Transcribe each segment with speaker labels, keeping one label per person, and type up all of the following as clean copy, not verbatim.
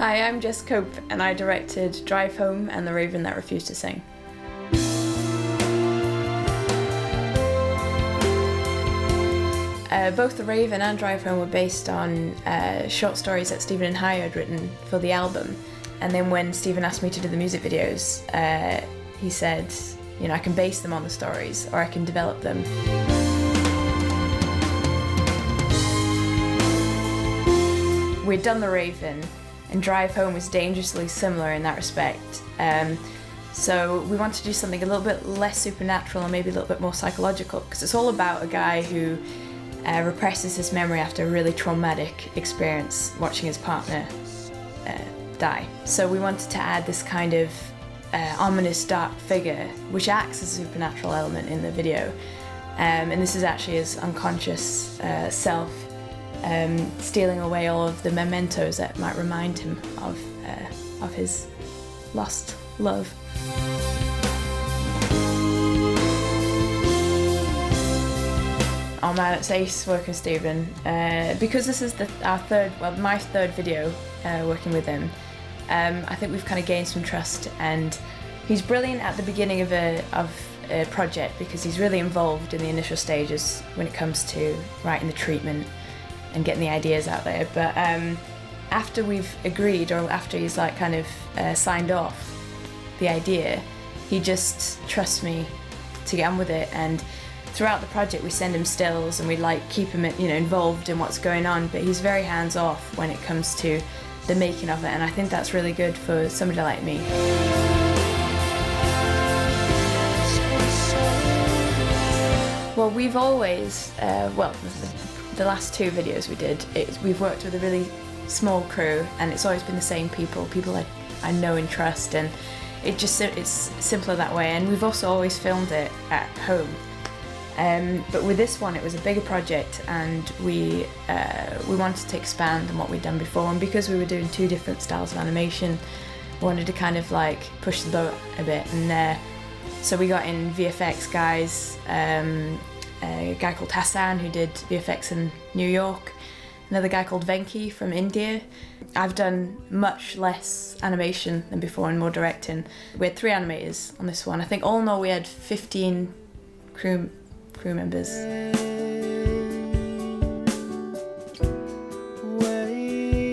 Speaker 1: Hi, I'm Jess Cope and I directed Drive Home and The Raven That Refused to Sing. Both The Raven and Drive Home were based on short stories that Stephen and Hai had written for the album. And then when Stephen asked me to do the music videos, he said, you know, I can base them on the stories or I can develop them. We'd done The Raven, and Drive Home was dangerously similar in that respect. So we wanted to do something a little bit less supernatural and maybe a little bit more psychological, because it's all about a guy who represses his memory after a really traumatic experience watching his partner die. So we wanted to add this kind of ominous dark figure which acts as a supernatural element in the video. And this is actually his unconscious self stealing away all of the mementos that might remind him of his lost love. Oh man, it's ace working with Stephen. Because this is my third video working with him, I think we've kind of gained some trust, and he's brilliant at the beginning of a project because he's really involved in the initial stages when it comes to writing the treatment and getting the ideas out there. But after we've agreed, or after he's like kind of signed off the idea, he just trusts me to get on with it. And throughout the project we send him stills and we like keep him, you know, involved in what's going on, but he's very hands-off when it comes to the making of it, and I think that's really good for somebody like me. Well, we've always, the last two videos we did, we've worked with a really small crew, and it's always been the same people I know and trust, and it's simpler that way. And we've also always filmed it at home. But with this one, it was a bigger project, and we wanted to expand on what we'd done before. And because we were doing two different styles of animation, we wanted to kind of like push the boat a bit. And so we got in VFX guys, a guy called Hassan who did VFX in New York, another guy called Venki from India. I've done much less animation than before and more directing. We had 3 animators on this one. I think all in all we had 15 crew members.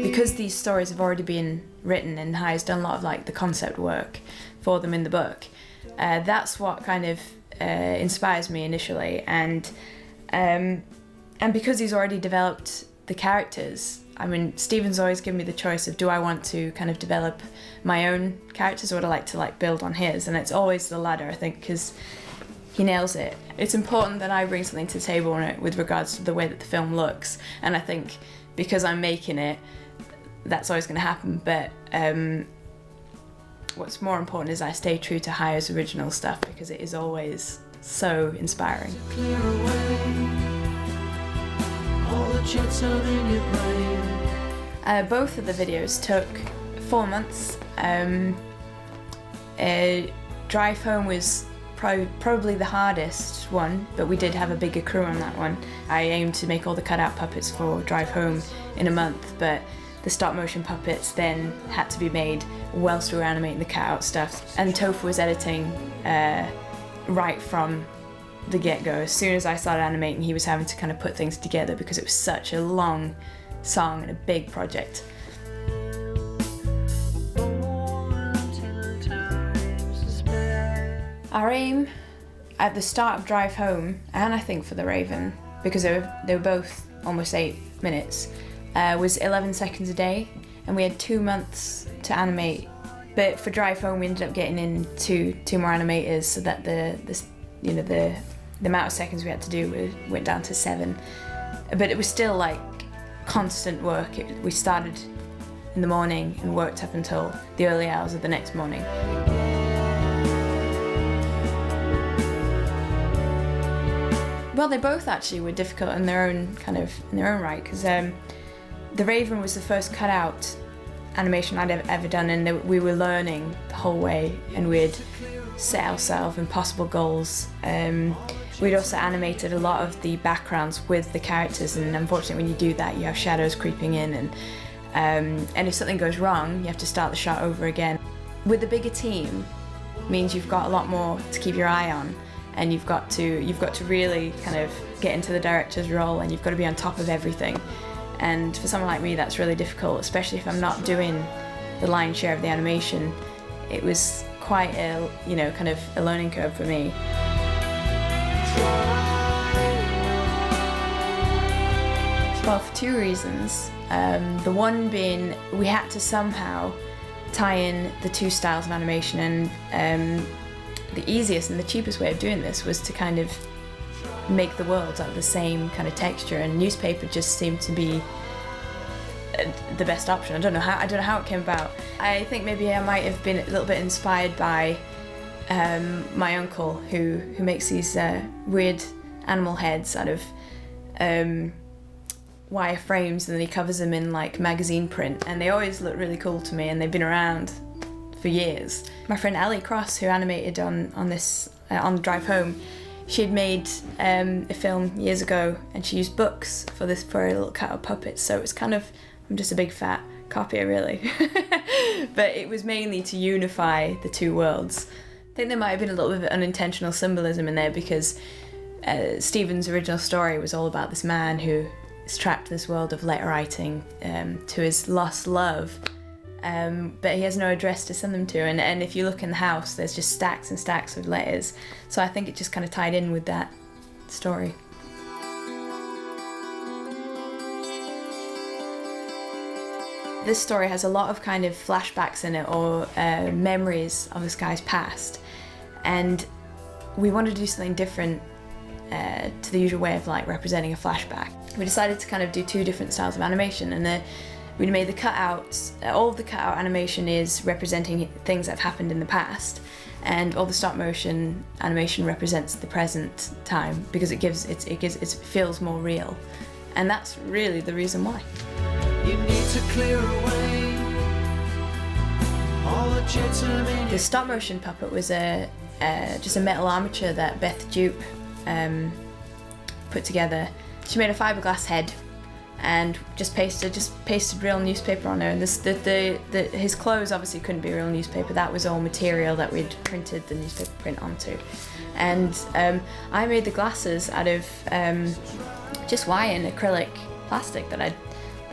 Speaker 1: Because these stories have already been written and Hai has done a lot of like the concept work for them in the book, that's what kind of inspires me initially. And because he's already developed the characters, I mean, Stephen's always given me the choice of, do I want to kind of develop my own characters or would I like to like build on his? And it's always the latter, I think, because he nails it. It's important that I bring something to the table with regards to the way that the film looks, and I think because I'm making it, that's always going to happen. But what's more important is I stay true to Hai's original stuff, because it is always so inspiring. Both of the videos took 4 months. Drive Home was probably the hardest one, but we did have a bigger crew on that one. I aimed to make all the cutout puppets for Drive Home in a month, but the stop motion puppets then had to be made whilst we were animating the cutout stuff. And Tofu was editing right from the get-go. As soon as I started animating, he was having to kind of put things together because it was such a long song and a big project. Our aim at the start of Drive Home, and I think for The Raven, because they were both almost 8 minutes, was 11 seconds a day, and we had 2 months to animate. But for Drive Home, we ended up getting in two more animators, so that the amount of seconds we had to do went down to 7. But it was still like constant work. We started in the morning and worked up until the early hours of the next morning. Well, they both actually were difficult in their own right, because The Raven was the first cutout animation I'd ever done, and we were learning the whole way, and we'd set ourselves impossible goals. We'd also animated a lot of the backgrounds with the characters, and unfortunately when you do that you have shadows creeping in, And if something goes wrong, you have to start the shot over again. With a bigger team, means you've got a lot more to keep your eye on, and you've got to really kind of get into the director's role, and you've got to be on top of everything. And for someone like me, that's really difficult, especially if I'm not doing the lion's share of the animation. It was quite a, kind of a learning curve for me. Well, for two reasons. The one being we had to somehow tie in the two styles of animation, and the easiest and the cheapest way of doing this was to kind of make the worlds out of the same kind of texture, and newspaper just seemed to be the best option. I don't know how it came about. I think maybe I might have been a little bit inspired by my uncle who makes these weird animal heads out of wire frames, and then he covers them in like magazine print, and they always look really cool to me, and they've been around for years. My friend Ali Cross, who animated on the drive home, she had made a film years ago, and she used books for her little cut-out puppets, so it's kind of, I'm just a big fat copier really. But it was mainly to unify the two worlds. I think there might have been a little bit of unintentional symbolism in there, because Stephen's original story was all about this man who is trapped in this world of letter writing to his lost love, but he has no address to send them to, and if you look in the house, there's just stacks and stacks of letters, so I think it just kind of tied in with that story. This story has a lot of kind of flashbacks in it, or memories of this guy's past, and we wanted to do something different to the usual way of like representing a flashback. We decided to kind of do two different styles of animation, and we made the cutouts. All of the cutout animation is representing things that have happened in the past, and all the stop motion animation represents the present time, because it feels more real, and that's really the reason why. You need to clear away all the stop motion puppet was just a metal armature that Beth Dupe put together. She made a fiberglass head and just pasted real newspaper on there. And his clothes obviously couldn't be real newspaper. That was all material that we'd printed the newspaper print onto. And I made the glasses out of just wire and acrylic plastic that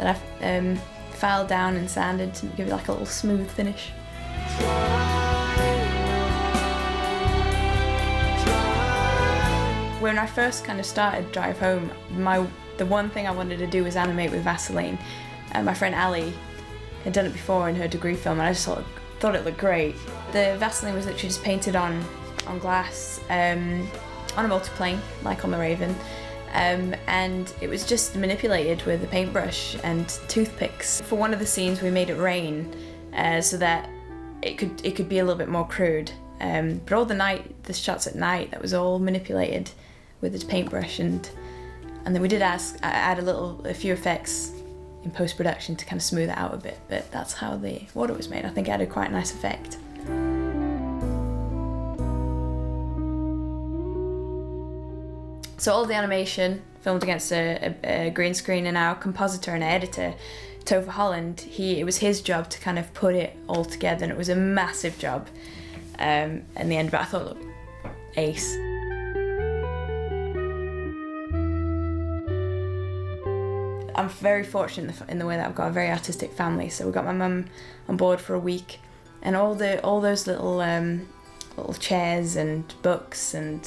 Speaker 1: I filed down and sanded to give it like a little smooth finish. When I first kind of started Drive Home, the one thing I wanted to do was animate with Vaseline. My friend Ali had done it before in her degree film, and I just thought it looked great. The Vaseline was literally just painted on glass, on a multiplane, like on the Raven, and it was just manipulated with a paintbrush and toothpicks. For one of the scenes, we made it rain, so that it could be a little bit more crude. But all the shots at night, that was all manipulated with the paintbrush, and then we did add a few effects in post-production to kind of smooth it out a bit, but that's how the water was made. I think it had a quite nice effect. So all the animation filmed against a green screen, and our compositor and editor, Topher Holland, it was his job to kind of put it all together, and it was a massive job in the end, but I thought it looked ace. I'm very fortunate in the way that I've got a very artistic family, so we got my mum on board for a week, and all those little chairs and books and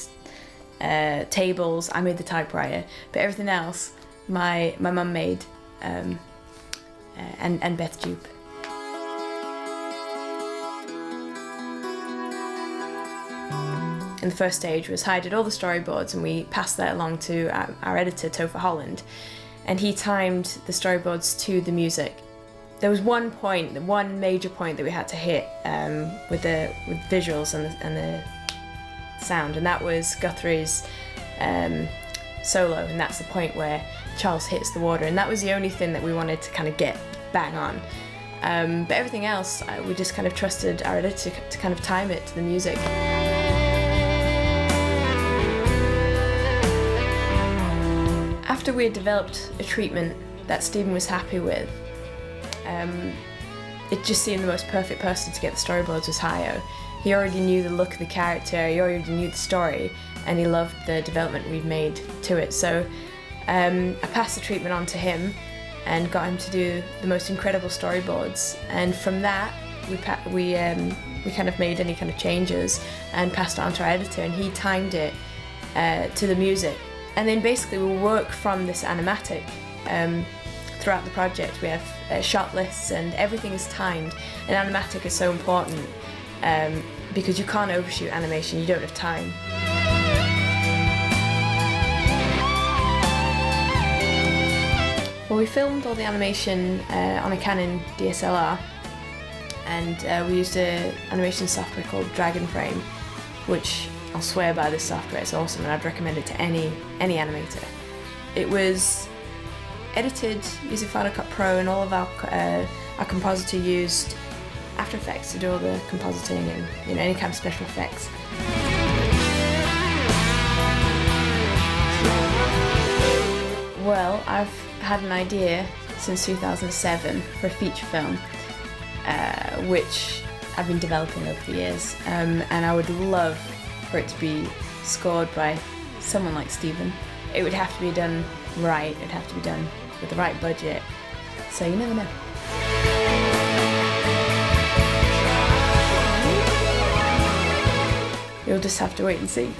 Speaker 1: tables, I made the typewriter, but everything else my mum made, and Beth Dupe. And the first stage was I did all the storyboards, and we passed that along to our editor, Topher Holland, and he timed the storyboards to the music. There was one major point that we had to hit with visuals and the sound, and that was Guthrie's solo, and that's the point where Charles hits the water, and that was the only thing that we wanted to kind of get bang on. But everything else, we just kind of trusted our editor to kind of time it to the music. After we had developed a treatment that Stephen was happy with, it just seemed the most perfect person to get the storyboards was Hayo. He already knew the look of the character, he already knew the story, and he loved the development we'd made to it. So I passed the treatment on to him and got him to do the most incredible storyboards. And from that, we kind of made any kind of changes and passed it on to our editor, and he timed it to the music. And then basically we'll work from this animatic throughout the project. We have shot lists and everything is timed. And animatic is so important because you can't overshoot animation, you don't have time. Well, we filmed all the animation on a Canon DSLR, and we used an animation software called Dragon Frame, which I'll swear by this software, it's awesome and I'd recommend it to any animator. It was edited using Final Cut Pro, and all of our compositor used After Effects to do all the compositing and any kind of special effects. Well, I've had an idea since 2007 for a feature film, which I've been developing over the years, and I would love for it to be scored by someone like Stephen. It would have to be done right, it'd have to be done with the right budget, so you never know. You'll just have to wait and see.